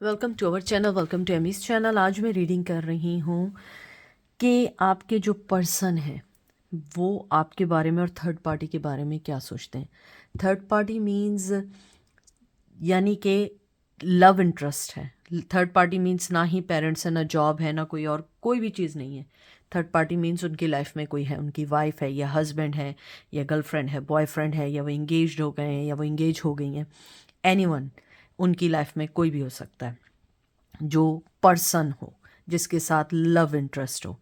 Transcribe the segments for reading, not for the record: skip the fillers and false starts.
Welcome to our channel, welcome to Amy's channel. आज मैं reading कर रही हूँ कि आपके जो पर्सन है वो आपके बारे में और थर्ड पार्टी के बारे में क्या सोचते हैं। थर्ड पार्टी मीन्स यानी कि लव इंटरेस्ट है। थर्ड पार्टी मीन्स ना ही पेरेंट्स है, ना जॉब है, ना कोई और कोई भी चीज़ नहीं है। थर्ड पार्टी मीन्स उनकी लाइफ में कोई है, उनकी वाइफ है या हस्बैंड है या गर्लफ्रेंड है, बॉयफ्रेंड है, या वो इंगेज्ड हो गए हैं या वो इंगेज हो गई हैं। एनीवन, उनकी लाइफ में कोई भी हो सकता है जो पर्सन हो, जिसके साथ लव इंटरेस्ट हो।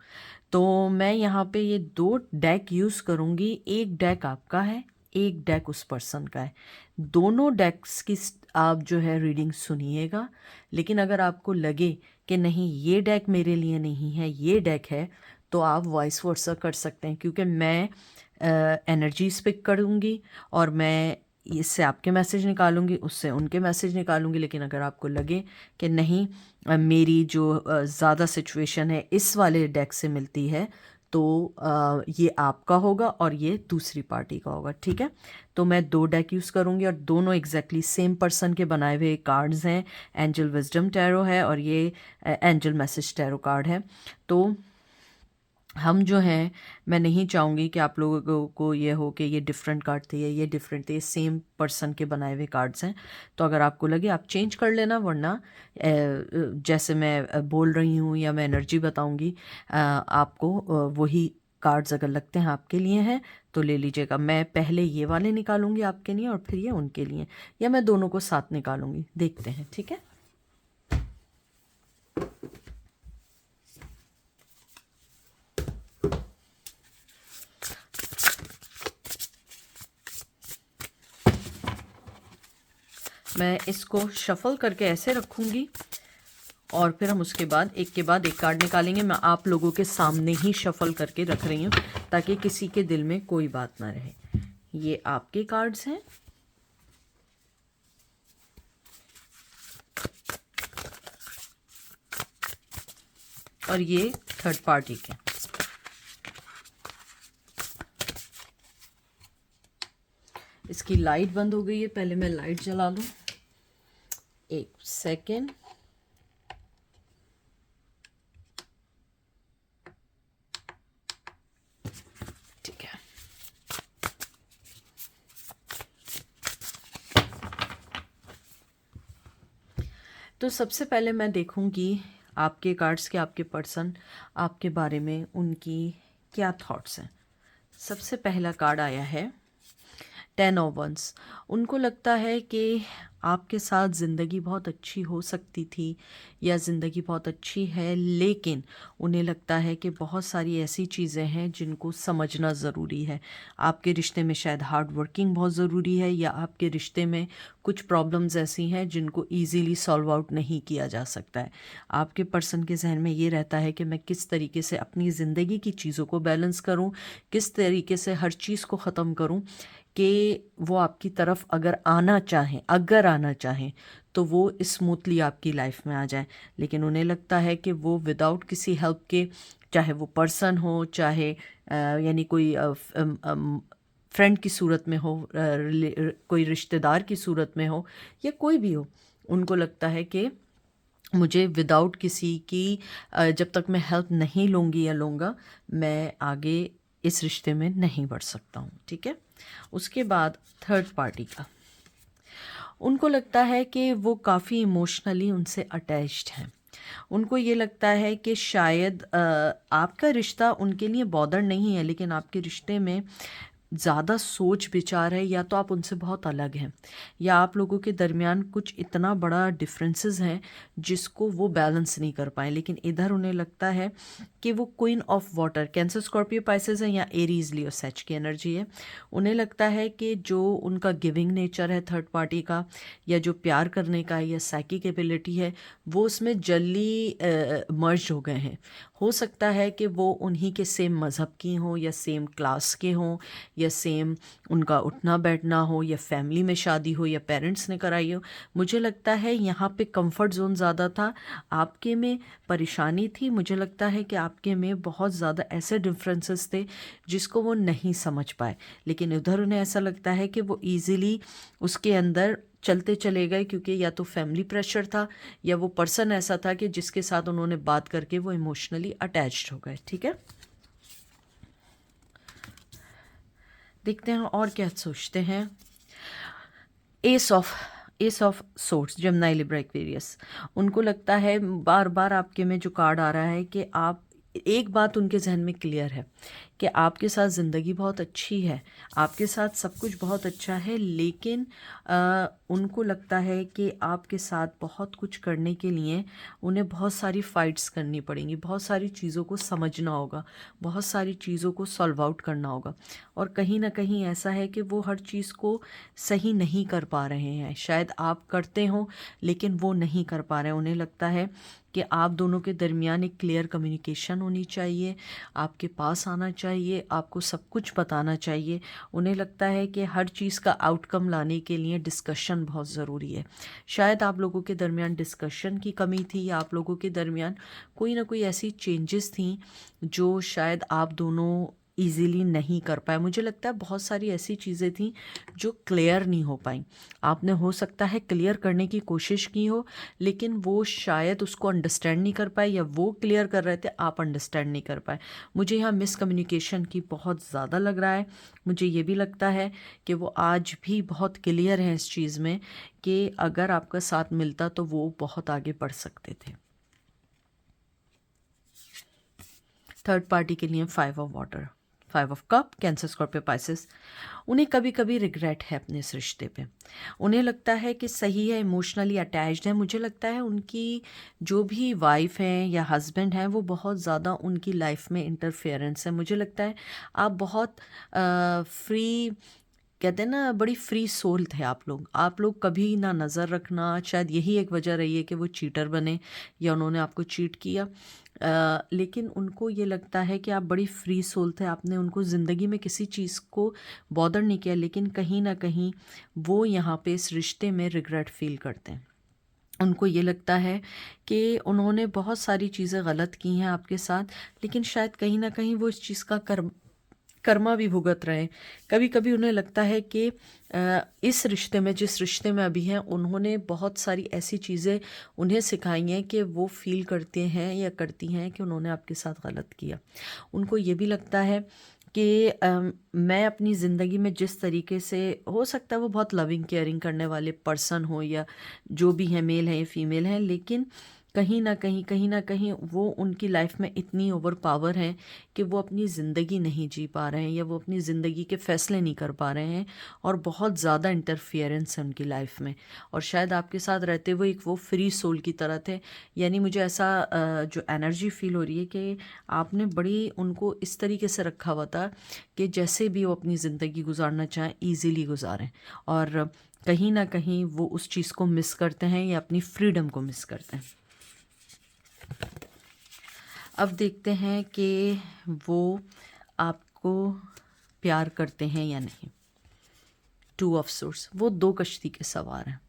तो मैं यहाँ पे ये दो डेक यूज़ करूँगी। एक डेक आपका है, एक डेक उस पर्सन का है। दोनों डेक्स की आप जो है रीडिंग सुनिएगा। लेकिन अगर आपको लगे कि नहीं ये डेक मेरे लिए नहीं है, ये डेक है, तो आप वॉइस वर्सा कर सकते हैं, क्योंकि मैं एनर्जीज पिक करूँगी और मैं इससे आपके मैसेज निकालूंगी, उससे उनके मैसेज निकालूंगी। लेकिन अगर आपको लगे कि नहीं मेरी जो ज़्यादा सिचुएशन है इस वाले डेक से मिलती है, तो ये आपका होगा और ये दूसरी पार्टी का होगा। ठीक है, तो मैं दो डेक यूज़ करूँगी और दोनों एग्जैक्टली सेम पर्सन के बनाए हुए कार्ड्स हैं। एंजल विजडम टैरो है और ये एंजल मैसेज टैरो कार्ड है। तो हम जो हैं, मैं नहीं चाहूँगी कि आप लोगों को ये हो कि ये डिफरेंट कार्ड थे या ये डिफरेंट थे। ये सेम पर्सन के बनाए हुए कार्ड्स हैं। तो अगर आपको लगे आप चेंज कर लेना, वरना जैसे मैं बोल रही हूँ या मैं एनर्जी बताऊँगी, आपको वही कार्ड्स अगर लगते हैं आपके लिए हैं तो ले लीजिएगा। मैं पहले ये वाले निकालूंगी आपके लिए और फिर ये उनके लिए, या मैं दोनों को साथ निकालूंगी, देखते हैं। ठीक है, मैं इसको शफल करके ऐसे रखूँगी और फिर हम उसके बाद एक कार्ड निकालेंगे। मैं आप लोगों के सामने ही शफल करके रख रही हूँ ताकि किसी के दिल में कोई बात ना रहे। ये आपके कार्ड्स हैं और ये थर्ड पार्टी के। इसकी लाइट बंद हो गई है, पहले मैं लाइट जला लूँ। एक सेकेंड। ठीक है, तो सबसे पहले मैं देखूंगी आपके कार्ड्स के, आपके पर्सन आपके बारे में उनकी क्या थॉट्स हैं। सबसे पहला कार्ड आया है 10 ऑफ वंस। उनको लगता है कि आपके साथ ज़िंदगी बहुत अच्छी हो सकती थी या ज़िंदगी बहुत अच्छी है, लेकिन उन्हें लगता है कि बहुत सारी ऐसी चीज़ें हैं जिनको समझना ज़रूरी है। आपके रिश्ते में शायद हार्ड वर्किंग बहुत ज़रूरी है, या आपके रिश्ते में कुछ प्रॉब्लम्स ऐसी हैं जिनको ईजीली सॉल्व आउट नहीं किया जा सकता है। आपके पर्सन के जहन में ये रहता है कि मैं किस तरीके से अपनी ज़िंदगी की चीज़ों को बैलेंस करूं, किस तरीके से हर चीज़ को ख़त्म करूं कि वो आपकी तरफ अगर आना चाहें तो वो स्मूथली आपकी लाइफ में आ जाए। लेकिन उन्हें लगता है कि वो विदाउट किसी हेल्प के, चाहे वो पर्सन हो, चाहे यानी कोई फ्रेंड की सूरत में हो, कोई रिश्तेदार की सूरत में हो, या कोई भी हो, उनको लगता है कि मुझे विदाउट किसी की जब तक मैं हेल्प नहीं लूँगी या लूँगा, मैं आगे इस रिश्ते में नहीं बढ़ सकता हूँ। ठीक है, उसके बाद थर्ड पार्टी का, उनको लगता है कि वो काफ़ी इमोशनली उनसे अटैच्ड हैं। उनको ये लगता है कि शायद आपका रिश्ता उनके लिए बॉदर नहीं है, लेकिन आपके रिश्ते में ज़्यादा सोच विचार है, या तो आप उनसे बहुत अलग हैं, या आप लोगों के दरमियान कुछ इतना बड़ा डिफरेंसेस हैं जिसको वो बैलेंस नहीं कर पाए। लेकिन इधर उन्हें लगता है कि वो queen of water, cancer, Scorpio, Pisces है, या एरीज, लियो, सेच की एनर्जी है। उन्हें लगता है कि जो उनका गिविंग नेचर है थर्ड पार्टी का, या जो प्यार करने का या साइकिक एबिलिटी है, वो उसमें जल्दी मर्ज हो गए हैं। हो सकता है कि वो उन्हीं के सेम मज़हब की हों, या सेम क्लास के हों, या सेम उनका उठना बैठना हो, या फैमिली में शादी हो, या पेरेंट्स ने कराई हो। मुझे लगता है यहाँ पे कंफर्ट जोन ज़्यादा था, आपके में परेशानी थी। मुझे लगता है कि आपके में बहुत ज़्यादा ऐसे डिफरेंसेस थे जिसको वो नहीं समझ पाए। लेकिन उधर उन्हें ऐसा लगता है कि वो ईज़िली उसके अंदर चलते चले गए, क्योंकि या तो फैमिली प्रेशर था या वो पर्सन ऐसा था कि जिसके साथ उन्होंने बात करके वो इमोशनली अटैच्ड हो गए। ठीक है, देखते हैं और क्या सोचते हैं। S of sorts, Gemini Libra Aquarius, उनको लगता है बार बार आपके में जो कार्ड आ रहा है कि आप, एक बात उनके जहन में क्लियर है कि आपके साथ ज़िंदगी बहुत अच्छी है, आपके साथ सब कुछ बहुत अच्छा है, लेकिन उनको लगता है कि आपके साथ बहुत कुछ करने के लिए उन्हें बहुत सारी फ़ाइट्स करनी पड़ेंगी, बहुत सारी चीज़ों को समझना होगा, बहुत सारी चीज़ों को सॉल्व आउट करना होगा। और कहीं ना कहीं ऐसा है कि वो हर चीज़ को सही नहीं कर पा रहे हैं। शायद आप करते हो लेकिन वो नहीं कर पा रहे हैं। उन्हें लगता है कि आप दोनों के दरमियान एक क्लियर कम्युनिकेशन होनी चाहिए, आपके पास आना चाहिए, आपको सब कुछ बताना चाहिए। उन्हें लगता है कि हर चीज़ का आउटकम लाने के लिए डिस्कशन बहुत ज़रूरी है। शायद आप लोगों के दरमियान डिस्कशन की कमी थी, या आप लोगों के दरमियान कोई ना कोई ऐसी चेंजेस थी जो शायद आप दोनों इजीली नहीं कर पाए। मुझे लगता है बहुत सारी ऐसी चीज़ें थी जो क्लियर नहीं हो पाई। आपने हो सकता है क्लियर करने की कोशिश की हो, लेकिन वो शायद उसको अंडरस्टैंड नहीं कर पाए, या वो क्लियर कर रहे थे, आप अंडरस्टैंड नहीं कर पाए। मुझे यहाँ मिसकम्युनिकेशन की बहुत ज़्यादा लग रहा है। मुझे ये भी लगता है कि वो आज भी बहुत क्लियर हैं इस चीज़ में कि अगर आपका साथ मिलता तो वो बहुत आगे बढ़ सकते थे। थर्ड पार्टी के लिए 5 of water, 5 of cup, cancer, Scorpio, Pisces. उन्हें कभी कभी रिग्रेट है अपने इस रिश्ते पे। उन्हें लगता है कि सही है, इमोशनली अटैच्ड है। मुझे लगता है उनकी जो भी वाइफ है या हस्बैंड है वो बहुत ज़्यादा उनकी लाइफ में इंटरफेरेंस है। मुझे लगता है आप बहुत फ्री, कहते हैं ना, बड़ी फ्री सोल थे आप लोग कभी ना नज़र रखना। शायद यही एक वजह रही है कि वो चीटर बने या उन्होंने आपको चीट किया। लेकिन उनको ये लगता है कि आप बड़ी फ्री सोल थे, आपने उनको ज़िंदगी में किसी चीज़ को बॉदर नहीं किया, लेकिन कहीं ना कहीं वो यहाँ पे इस रिश्ते में रिग्रेट फील करते हैं। उनको ये लगता है कि उन्होंने बहुत सारी चीज़ें गलत की हैं आपके साथ, लेकिन शायद कहीं ना कहीं वो इस चीज़ का कर्मा भी भुगत रहे हैं। कभी कभी उन्हें लगता है कि इस रिश्ते में, जिस रिश्ते में अभी हैं, उन्होंने बहुत सारी ऐसी चीज़ें उन्हें सिखाई हैं कि वो फील करते हैं या करती हैं कि उन्होंने आपके साथ गलत किया। उनको ये भी लगता है कि मैं अपनी ज़िंदगी में जिस तरीके से, हो सकता है वो बहुत लविंग केयरिंग करने वाले पर्सन हो या जो भी हैं, मेल हैं या फीमेल हैं, लेकिन कहीं ना कहीं वो उनकी लाइफ में इतनी ओवर पावर हैं कि वो अपनी ज़िंदगी नहीं जी पा रहे हैं, या वो अपनी ज़िंदगी के फ़ैसले नहीं कर पा रहे हैं, और बहुत ज़्यादा इंटरफियरेंस है उनकी लाइफ में। और शायद आपके साथ रहते हुए एक वो फ्री सोल की तरह थे। यानी मुझे ऐसा जो एनर्जी फील हो रही है कि आपने बड़ी उनको इस तरीके से रखा हुआ था कि जैसे भी वो अपनी ज़िंदगी गुजारना चाहें ईज़िली गुजारें, और कहीं ना कहीं वो उस चीज़ को मिस करते हैं या अपनी फ्रीडम को मिस करते हैं। अब देखते हैं कि वो आपको प्यार करते हैं या नहीं। 2 ऑफ सोर्स, वो 2 कश्ती के सवार हैं।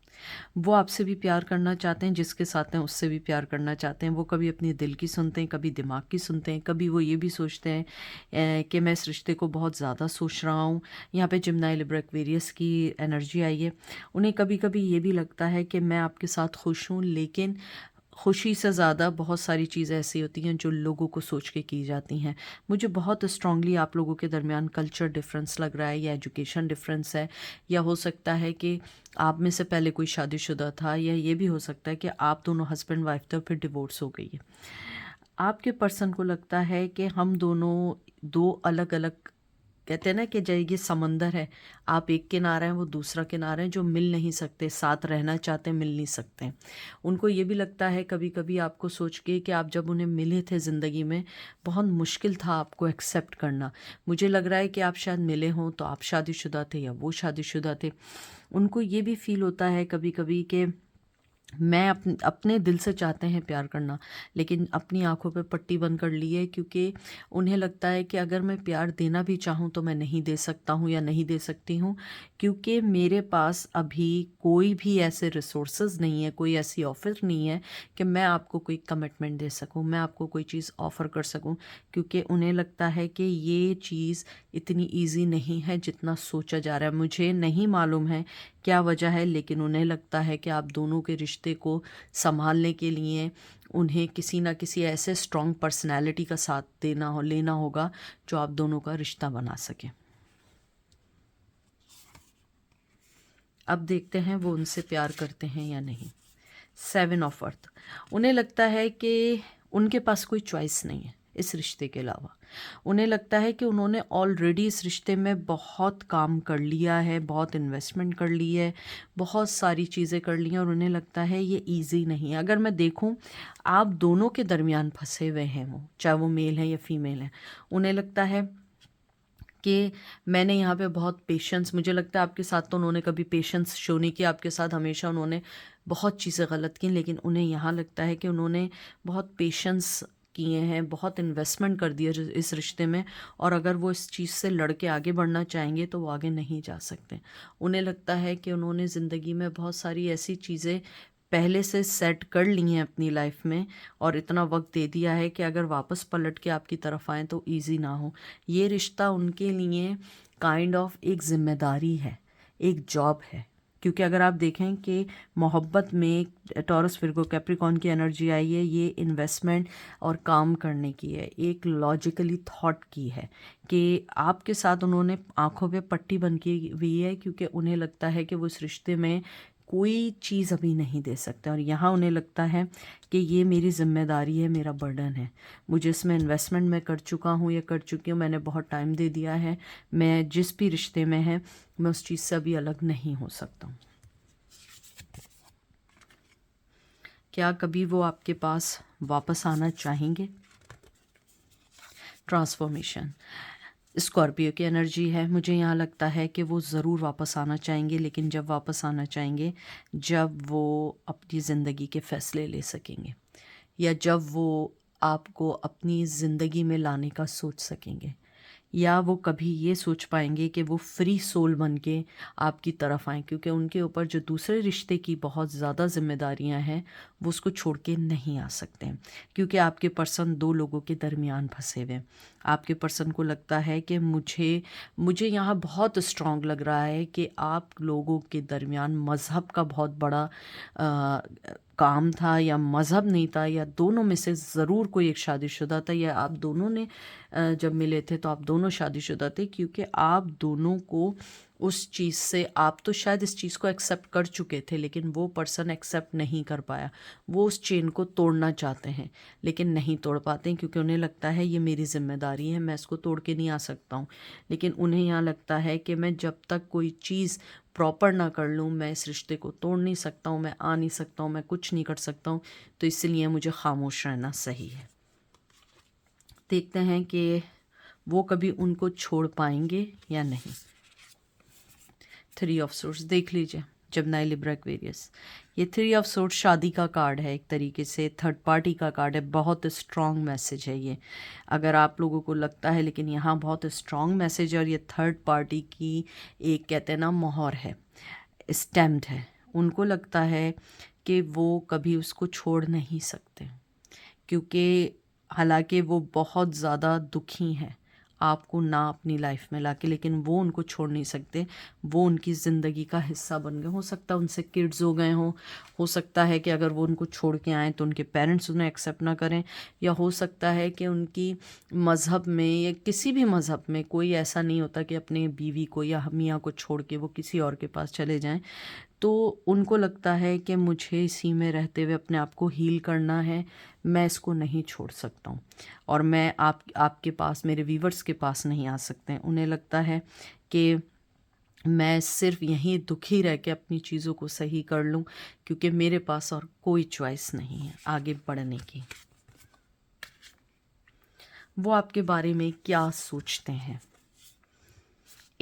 वो आपसे भी प्यार करना चाहते हैं, जिसके साथ हैं उससे भी प्यार करना चाहते हैं। वो कभी अपने दिल की सुनते हैं, कभी दिमाग की सुनते हैं, कभी वो ये भी सोचते हैं कि मैं इस रिश्ते को बहुत ज़्यादा सोच रहा हूँ। यहाँ पे जेमिनी लिब्रा एक्वेरियस की एनर्जी आई है। उन्हें कभी कभी ये भी लगता है कि मैं आपके साथ खुश हूँ, लेकिन खुशी से ज़्यादा बहुत सारी चीज़ें ऐसी होती हैं जो लोगों को सोच के की जाती हैं। मुझे बहुत स्ट्रांगली आप लोगों के दरमियान कल्चर डिफरेंस लग रहा है, या एजुकेशन डिफरेंस है, या हो सकता है कि आप में से पहले कोई शादीशुदा था, या ये भी हो सकता है कि आप दोनों हस्बैंड वाइफ थे और फिर डिवोर्स हो गई है। आपके पर्सन को लगता है कि हम दोनों दो अलग अलग, कहते हैं ना कि जय ये समंदर है, आप एक किनारा है, वो दूसरा किनारा है, जो मिल नहीं सकते, साथ रहना चाहते मिल नहीं सकते। उनको ये भी लगता है कभी कभी आपको सोच के कि आप जब उन्हें मिले थे ज़िंदगी में, बहुत मुश्किल था आपको एक्सेप्ट करना। मुझे लग रहा है कि आप शायद मिले हों तो आप शादीशुदा थे या वो शादीशुदा थे। उनको ये भी फील होता है कभी कभी कि मैं अपने दिल से चाहते हैं प्यार करना, लेकिन अपनी आँखों पे पट्टी बंद कर ली है, क्योंकि उन्हें लगता है कि अगर मैं प्यार देना भी चाहूँ तो मैं नहीं दे सकता हूँ या नहीं दे सकती हूँ, क्योंकि मेरे पास अभी कोई भी ऐसे रिसोर्सेज नहीं है, कोई ऐसी ऑफ़र नहीं है कि मैं आपको कोई कमिटमेंट दे सकूँ, मैं आपको कोई चीज़ ऑफ़र कर सकूँ, क्योंकि उन्हें लगता है कि ये चीज़ इतनी ईज़ी नहीं है जितना सोचा जा रहा है। मुझे नहीं मालूम है क्या वजह है, लेकिन उन्हें लगता है कि आप दोनों के रिश्ते को संभालने के लिए उन्हें किसी ना किसी ऐसे स्ट्रॉन्ग पर्सनैलिटी का साथ लेना होगा जो आप दोनों का रिश्ता बना सके। अब देखते हैं वो उनसे प्यार करते हैं या नहीं। 7 ऑफ अर्थ। उन्हें लगता है कि उनके पास कोई चॉइस नहीं है इस रिश्ते के अलावा। उन्हें लगता है कि उन्होंने ऑलरेडी इस रिश्ते में बहुत काम कर लिया है, बहुत इन्वेस्टमेंट कर ली है, बहुत सारी चीज़ें कर ली हैं, और उन्हें लगता है ये ईज़ी नहीं है। अगर मैं देखूं, आप दोनों के दरमियान फंसे हुए हैं वो, चाहे वो मेल है या फीमेल है। उन्हें लगता है कि मैंने यहाँ पे बहुत पेशेंस, मुझे लगता है आपके साथ तो उन्होंने कभी पेशेंस शो नहीं किया, आपके साथ हमेशा उन्होंने बहुत चीज़ें गलत की, लेकिन उन्हें यहाँ लगता है कि उन्होंने बहुत पेशेंस किए हैं, बहुत इन्वेस्टमेंट कर दिया इस रिश्ते में, और अगर वो इस चीज़ से लड़ के आगे बढ़ना चाहेंगे तो वो आगे नहीं जा सकते। उन्हें लगता है कि उन्होंने ज़िंदगी में बहुत सारी ऐसी चीज़ें पहले से सेट कर ली हैं अपनी लाइफ में, और इतना वक्त दे दिया है कि अगर वापस पलट के आपकी तरफ आएँ तो ईज़ी ना हो। ये रिश्ता उनके लिए काइंड ऑफ एक ज़िम्मेदारी है, एक जॉब है, क्योंकि अगर आप देखें कि मोहब्बत में टॉरस विर्गो कैप्रिकॉर्न की एनर्जी आई है, ये इन्वेस्टमेंट और काम करने की है, एक लॉजिकली थॉट की है, कि आपके साथ उन्होंने आंखों पे पट्टी बंद की हुई है, क्योंकि उन्हें लगता है कि वो इस रिश्ते में कोई चीज़ अभी नहीं दे सकते, और यहाँ उन्हें लगता है कि ये मेरी ज़िम्मेदारी है, मेरा बर्डन है, मुझे इसमें इन्वेस्टमेंट मैं कर चुका हूँ या कर चुकी हूँ, मैंने बहुत टाइम दे दिया है, मैं जिस भी रिश्ते में है मैं उस चीज़ से अभी अलग नहीं हो सकता हूँ। क्या कभी वो आपके पास वापस आना चाहेंगे? ट्रांसफॉर्मेशन, स्कॉर्पियो की एनर्जी है। मुझे यहाँ लगता है कि वो ज़रूर वापस आना चाहेंगे, लेकिन जब वापस आना चाहेंगे जब वो अपनी ज़िंदगी के फ़ैसले ले सकेंगे, या जब वो आपको अपनी ज़िंदगी में लाने का सोच सकेंगे, या वो कभी ये सोच पाएंगे कि वो फ्री सोल बन के आपकी तरफ आएँ, क्योंकि उनके ऊपर जो दूसरे रिश्ते की बहुत ज़्यादा जिम्मेदारियां हैं वो उसको छोड़ के नहीं आ सकते हैं, क्योंकि आपके पर्सन दो लोगों के दरमियान फंसे हुए हैं। आपके पर्सन को लगता है कि मुझे यहाँ बहुत स्ट्रांग लग रहा है कि आप लोगों के दरमियान मज़हब का बहुत बड़ा काम था, या मज़हब नहीं था, या दोनों में से ज़रूर कोई एक शादीशुदा था, या आप दोनों ने जब मिले थे तो आप दोनों शादीशुदा थे, क्योंकि आप दोनों को उस चीज़ से, आप तो शायद इस चीज़ को एक्सेप्ट कर चुके थे, लेकिन वो पर्सन एक्सेप्ट नहीं कर पाया। वो उस चेन को तोड़ना चाहते हैं लेकिन नहीं तोड़ पाते हैं, क्योंकि उन्हें लगता है ये मेरी जिम्मेदारी है, मैं इसको तोड़ के नहीं आ सकता हूँ। लेकिन उन्हें यहाँ लगता है कि मैं जब तक कोई चीज़ प्रॉपर ना कर लूँ मैं इस रिश्ते को तोड़ नहीं सकता हूँ, मैं आ नहीं सकता हूँ, मैं कुछ नहीं कर सकता हूँ, तो इसलिए मुझे खामोश रहना सही है। देखते हैं कि वो कभी उनको छोड़ पाएंगे या नहीं। 3 ऑफ सोर्स देख लीजिए, जमनाई लिब्रा एक्वेरियस। ये 3 ऑफ सोर्स शादी का कार्ड है, एक तरीके से थर्ड पार्टी का कार्ड है। बहुत स्ट्रॉन्ग मैसेज है ये, अगर आप लोगों को लगता है, लेकिन यहाँ बहुत स्ट्रॉन्ग मैसेज है, और ये थर्ड पार्टी की एक कहते हैं ना मोहर है, स्टैम्प्ड है। उनको लगता है कि वो कभी उसको छोड़ नहीं सकते, क्योंकि हालांकि वो बहुत ज़्यादा दुखी हैं आपको ना अपनी लाइफ में लाके, लेकिन वो उनको छोड़ नहीं सकते। वो उनकी ज़िंदगी का हिस्सा बन गए। हो सकता है उनसे किड्स हो सकता है कि अगर वो उनको छोड़ के आएँ तो उनके पेरेंट्स उन्हें एक्सेप्ट ना करें, या हो सकता है कि उनकी मज़हब में या किसी भी मज़हब में कोई ऐसा नहीं होता कि अपने बीवी को या मियाँ को छोड़ के वो किसी और के पास चले जाएं। तो उनको लगता है कि मुझे इसी में रहते हुए अपने आप को हील करना है, मैं इसको नहीं छोड़ सकता हूँ, और मैं आपके पास, मेरे व्यूवर्स के पास नहीं आ सकते हैं। उन्हें लगता है कि मैं सिर्फ यहीं दुखी रह के अपनी चीज़ों को सही कर लूँ, क्योंकि मेरे पास और कोई चॉइस नहीं है आगे बढ़ने की। वो आपके बारे में क्या सोचते हैं?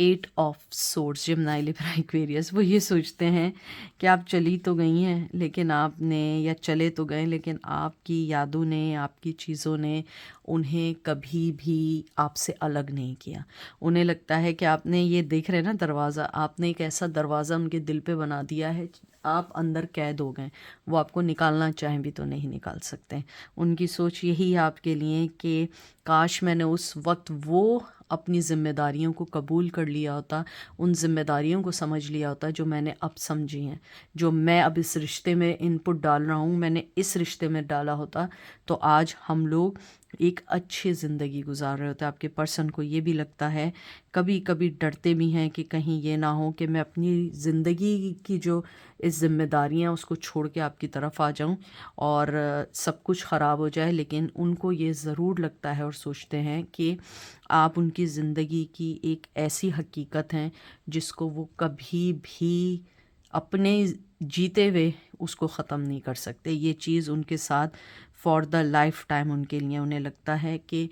8 of swords, Gemini, Libra, Aquarius. वो ये सोचते हैं कि आप चली तो गई हैं लेकिन आपने, या चले तो गए लेकिन आपकी यादों ने, आपकी चीज़ों ने उन्हें कभी भी आपसे अलग नहीं किया। उन्हें लगता है कि आपने, ये देख रहे हैं ना दरवाज़ा, आपने एक ऐसा दरवाज़ा उनके दिल पे बना दिया है, आप अंदर कैद हो गए। वो आपको निकालना चाहें भी तो नहीं निकाल सकते। उनकी सोच यही है आपके लिए कि काश मैंने उस वक्त वो अपनी ज़िम्मेदारियों को कबूल कर लिया होता, उन ज़िम्मेदारियों को समझ लिया होता जो मैंने अब समझी हैं, जो मैं अब इस रिश्ते में इनपुट डाल रहा हूँ, मैंने इस रिश्ते में डाला होता तो आज हम लोग एक अच्छी ज़िंदगी गुजार रहे होते। आपके पर्सन को ये भी लगता है, कभी कभी डरते भी हैं कि कहीं ये ना हो कि मैं अपनी ज़िंदगी की जो इस ज़िम्मेदारियाँ उसको छोड़ के आपकी तरफ आ जाऊं और सब कुछ ख़राब हो जाए। लेकिन उनको ये ज़रूर लगता है और सोचते हैं कि आप उनकी ज़िंदगी की एक ऐसी हकीकत हैं जिसको वो कभी भी अपने जीते हुए उसको ख़त्म नहीं कर सकते। ये चीज़ उनके साथ फॉर द लाइफ टाइम उनके लिए, उन्हें लगता है कि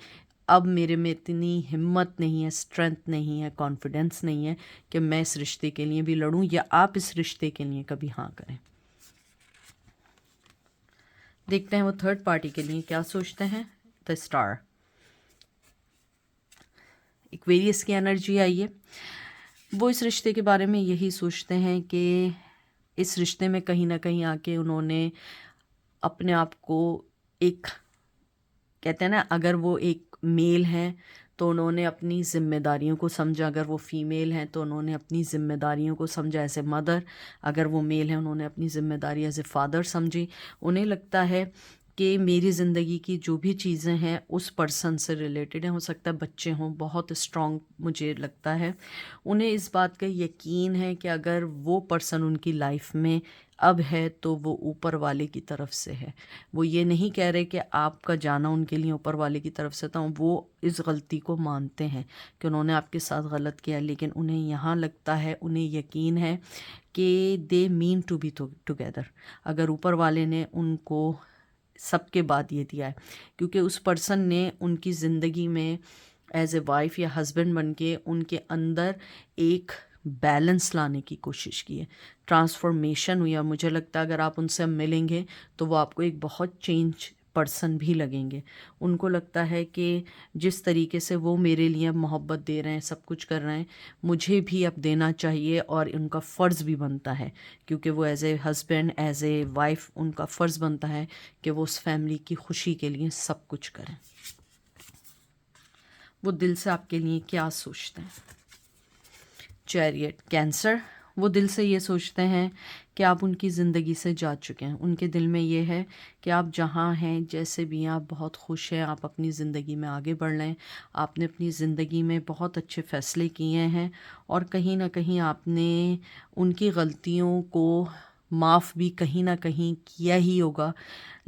अब मेरे में इतनी हिम्मत नहीं है, स्ट्रेंथ नहीं है, कॉन्फिडेंस नहीं है कि मैं इस रिश्ते के लिए भी लड़ूं या आप इस रिश्ते के लिए कभी हाँ करें। देखते हैं वो थर्ड पार्टी के लिए क्या सोचते हैं। द स्टार, एक्वेरियस की एनर्जी आई है। वो इस रिश्ते के बारे में यही सोचते हैं कि इस रिश्ते में कहीं ना कहीं आके उन्होंने अपने आप को एक, कहते हैं ना, अगर वो एक मेल हैं तो उन्होंने अपनी ज़िम्मेदारियों को समझा, अगर वो फ़ीमेल हैं तो उन्होंने अपनी ज़िम्मेदारियों को समझा एज ए मदर, अगर वो मेल हैं उन्होंने अपनी ज़िम्मेदारी एज ए फादर समझी। उन्हें लगता है कि मेरी ज़िंदगी की जो भी चीज़ें हैं उस पर्सन से रिलेटेड हैं। हो सकता है बच्चे हों, बहुत स्ट्रॉन्ग मुझे लगता है। उन्हें इस बात का यकीन है कि अगर वो पर्सन उनकी लाइफ में अब है तो वो ऊपर वाले की तरफ से है। वो ये नहीं कह रहे कि आपका जाना उनके लिए ऊपर वाले की तरफ से था। वो इस गलती को मानते हैं कि उन्होंने आपके साथ गलत किया, लेकिन उन्हें यहाँ लगता है, उन्हें यकीन है कि they mean to be together. अगर ऊपर वाले ने उनको सबके बाद ये दिया है क्योंकि उस पर्सन ने उनकी ज़िंदगी में एज ए वाइफ या हस्बैंड बन के उनके अंदर एक बैलेंस लाने की कोशिश की है, ट्रांसफॉर्मेशन हुई। और मुझे लगता है अगर आप उनसे मिलेंगे तो वो आपको एक बहुत चेंज पर्सन भी लगेंगे। उनको लगता है कि जिस तरीके से वो मेरे लिए मोहब्बत दे रहे हैं, सब कुछ कर रहे हैं, मुझे भी अब देना चाहिए और उनका फ़र्ज़ भी बनता है क्योंकि वो as a husband, as a wife, उनका फ़र्ज़ बनता है कि वो उस फैमिली की खुशी के लिए सब कुछ करें। वो दिल से आपके लिए क्या सोचते हैं। चैरियट, कैंसर, वो दिल से ये सोचते हैं कि आप उनकी ज़िंदगी से जा चुके हैं। उनके दिल में ये है कि आप जहाँ हैं, जैसे भी हैं, आप बहुत खुश हैं, आप अपनी ज़िंदगी में आगे बढ़ रहे हैं। आपने अपनी ज़िंदगी में बहुत अच्छे फ़ैसले किए हैं और कहीं ना कहीं आपने उनकी गलतियों को माफ़ भी कहीं ना कहीं किया ही होगा।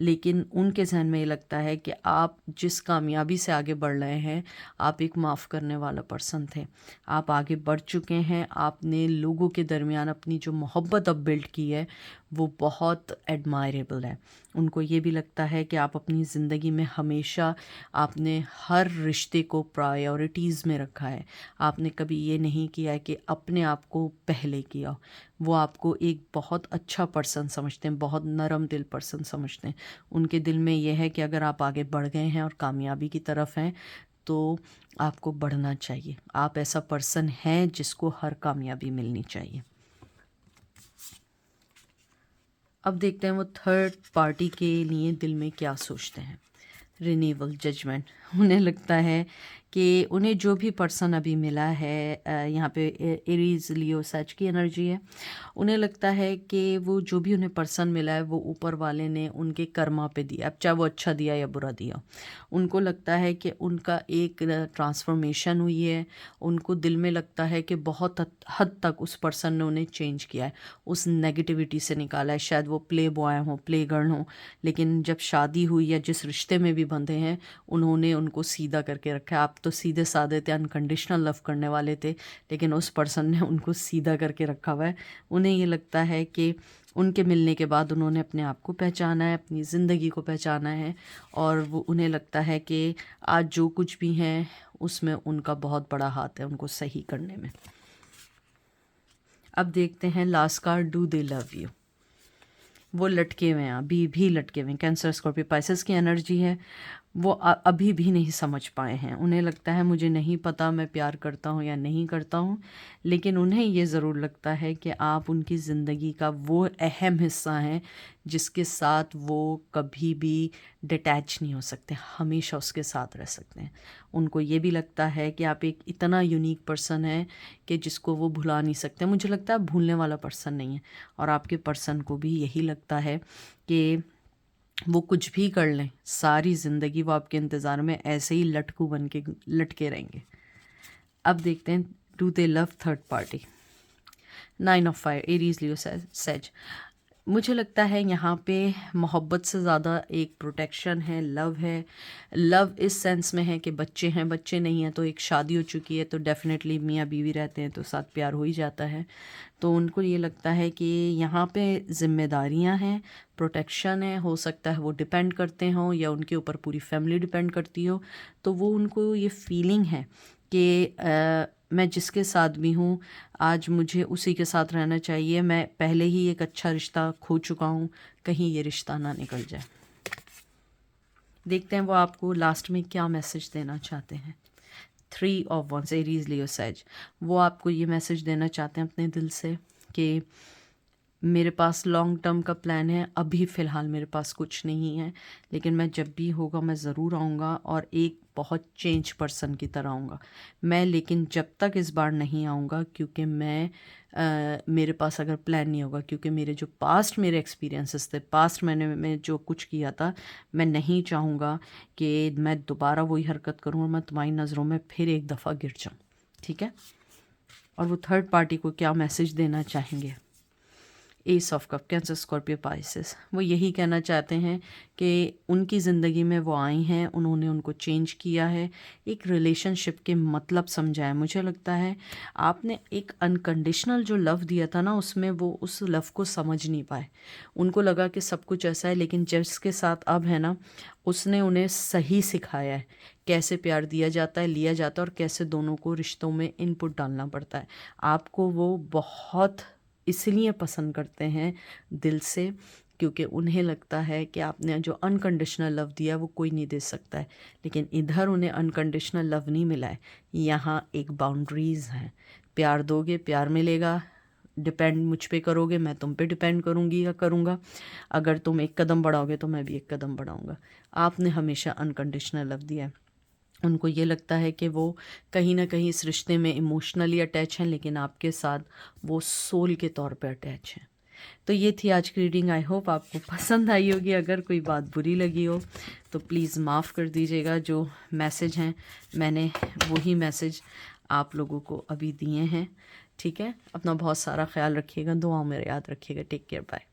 लेकिन उनके जहन में ये लगता है कि आप जिस कामयाबी से आगे बढ़ रहे हैं, आप एक माफ़ करने वाला पर्सन थे। आप आगे बढ़ चुके हैं। आपने लोगों के दरमियान अपनी जो मोहब्बत अब बिल्ड की है वो बहुत एडमायरेबल है। उनको ये भी लगता है कि आप अपनी ज़िंदगी में हमेशा आपने हर रिश्ते को प्रायोरिटीज़ में रखा है। आपने कभी ये नहीं किया है कि अपने आप को पहले किया। वो आपको एक बहुत अच्छा पर्सन समझते हैं, बहुत नरम दिल पर्सन समझते हैं। उनके दिल में यह है कि अगर आप आगे बढ़ गए हैं और कामयाबी की तरफ हैं तो आपको बढ़ना चाहिए। आप ऐसा पर्सन हैं जिसको हर कामयाबी मिलनी चाहिए। अब देखते हैं वो थर्ड पार्टी के लिए दिल में क्या सोचते हैं। रिन्यूअल, जजमेंट, उन्हें लगता है कि उन्हें जो भी पर्सन अभी मिला है, यहाँ पे एरीज, लियो, सच की एनर्जी है। उन्हें लगता है कि वो जो भी उन्हें पर्सन मिला है वो ऊपर वाले ने उनके कर्मा पे दिया, अब चाहे वो अच्छा दिया या बुरा दिया। उनको लगता है कि उनका एक ट्रांसफॉर्मेशन हुई है। उनको दिल में लगता है कि बहुत हद तक उस पर्सन ने उन्हें चेंज किया है, उस नेगेटिविटी से निकाला है। शायद वो प्ले बॉय हों, प्ले गर्ल हों, लेकिन जब शादी हुई या जिस रिश्ते में भी बंधे हैं उन्होंने उनको सीधा करके रखा है। आप तो सीधे साधे थे, अनकंडीशनल लव करने वाले थे, लेकिन उस पर्सन ने उनको सीधा करके रखा हुआ है। उन्हें ये लगता है कि उनके मिलने के बाद उन्होंने अपने आप को पहचाना है, अपनी ज़िंदगी को पहचाना है और वो उन्हें लगता है कि आज जो कुछ भी हैं उसमें उनका बहुत बड़ा हाथ है उनको सही करने में। अब देखते हैं last card, do they love you. वो लटके हुए हैं, अभी भी लटके हुए हैं। कैंसर, स्कॉर्पियो, पाइसेस की एनर्जी है। वो अभी भी नहीं समझ पाए हैं। उन्हें लगता है मुझे नहीं पता मैं प्यार करता हूँ या नहीं करता हूँ, लेकिन उन्हें ये ज़रूर लगता है कि आप उनकी ज़िंदगी का वो अहम हिस्सा हैं जिसके साथ वो कभी भी डिटैच नहीं हो सकते, हमेशा उसके साथ रह सकते हैं। उनको ये भी लगता है कि आप एक इतना यूनिक पर्सन है कि जिसको वो भुला नहीं सकते। मुझे लगता है भूलने वाला पर्सन नहीं है, और आपके पर्सन को भी यही लगता है कि वो कुछ भी कर लें, सारी ज़िंदगी वो आपके इंतज़ार में ऐसे ही लटकू बन के लटके रहेंगे। अब देखते हैं, do they love third party. 9 of fire, Aries, Leo, says. मुझे लगता है यहाँ पे मोहब्बत से ज़्यादा एक प्रोटेक्शन है, लव है। लव इस सेंस में है कि बच्चे हैं, बच्चे नहीं हैं तो एक शादी हो चुकी है तो डेफिनेटली मियाँ बीवी रहते हैं तो साथ प्यार हो ही जाता है। तो उनको ये लगता है कि यहाँ पे जिम्मेदारियाँ हैं, प्रोटेक्शन है, हो सकता है वो डिपेंड करते हों या उनके ऊपर पूरी फैमिली डिपेंड करती हो। तो वो उनको ये फीलिंग है कि मैं जिसके साथ भी हूँ आज मुझे उसी के साथ रहना चाहिए। मैं पहले ही एक अच्छा रिश्ता खो चुका हूँ, कहीं ये रिश्ता ना निकल जाए। देखते हैं वो आपको लास्ट में क्या मैसेज देना चाहते हैं। 3 of ones, Aries, Leo, sage. वो आपको ये मैसेज देना चाहते हैं अपने दिल से कि मेरे पास लॉन्ग टर्म का प्लान है, अभी फ़िलहाल मेरे पास कुछ नहीं है, लेकिन मैं जब भी होगा मैं ज़रूर आऊँगा और एक बहुत चेंज पर्सन की तरह आऊँगा मैं। लेकिन जब तक इस बार नहीं आऊँगा क्योंकि मेरे पास अगर प्लान नहीं होगा, क्योंकि मेरे जो पास्ट मेरे एक्सपीरियंसेस थे, पास्ट मैं जो कुछ किया था, मैं नहीं चाहूँगा कि मैं दोबारा वही हरकत करूँ और मैं तुम्हारी नज़रों में फिर एक दफ़ा गिर जाऊँ। ठीक है। और वो थर्ड पार्टी को क्या मैसेज देना चाहेंगे। S of cup, cancer, Scorpio, Pisces. वो यही कहना चाहते हैं कि उनकी ज़िंदगी में वो आई हैं, उन्होंने उनको चेंज किया है, एक रिलेशनशिप के मतलब समझा है। मुझे लगता है आपने एक अनकंडीशनल जो लव दिया था ना, उसमें वो उस लव को समझ नहीं पाए। उनको लगा कि सब कुछ ऐसा है, लेकिन जिसके साथ अब है ना, उसने उन्हें सही सिखाया है कैसे प्यार दिया जाता है, लिया जाता है, और कैसे दोनों को रिश्तों में इनपुट डालना पड़ता है। आपको वो बहुत इसलिए पसंद करते हैं दिल से, क्योंकि उन्हें लगता है कि आपने जो अनकंडीशनल लव दिया वो कोई नहीं दे सकता है। लेकिन इधर उन्हें अनकंडीशनल लव नहीं मिला है, यहाँ एक बाउंड्रीज़ हैं। प्यार दोगे प्यार मिलेगा, डिपेंड मुझ पे करोगे मैं तुम पे डिपेंड करूँगी या करूँगा। अगर तुम एक कदम बढ़ाओगे तो मैं भी एक कदम बढ़ाऊँगा। आपने हमेशा अनकंडीशनल लव दिया है। उनको ये लगता है कि वो कहीं ना कहीं इस रिश्ते में इमोशनली अटैच हैं, लेकिन आपके साथ वो सोल के तौर पे अटैच हैं। तो ये थी आज की रीडिंग। आई होप आपको पसंद आई होगी। अगर कोई बात बुरी लगी हो तो प्लीज़ माफ़ कर दीजिएगा। जो मैसेज हैं मैंने वही मैसेज आप लोगों को अभी दिए हैं। ठीक है। अपना बहुत सारा ख्याल रखिएगा, दुआओं में याद रखिएगा। Take care, bye.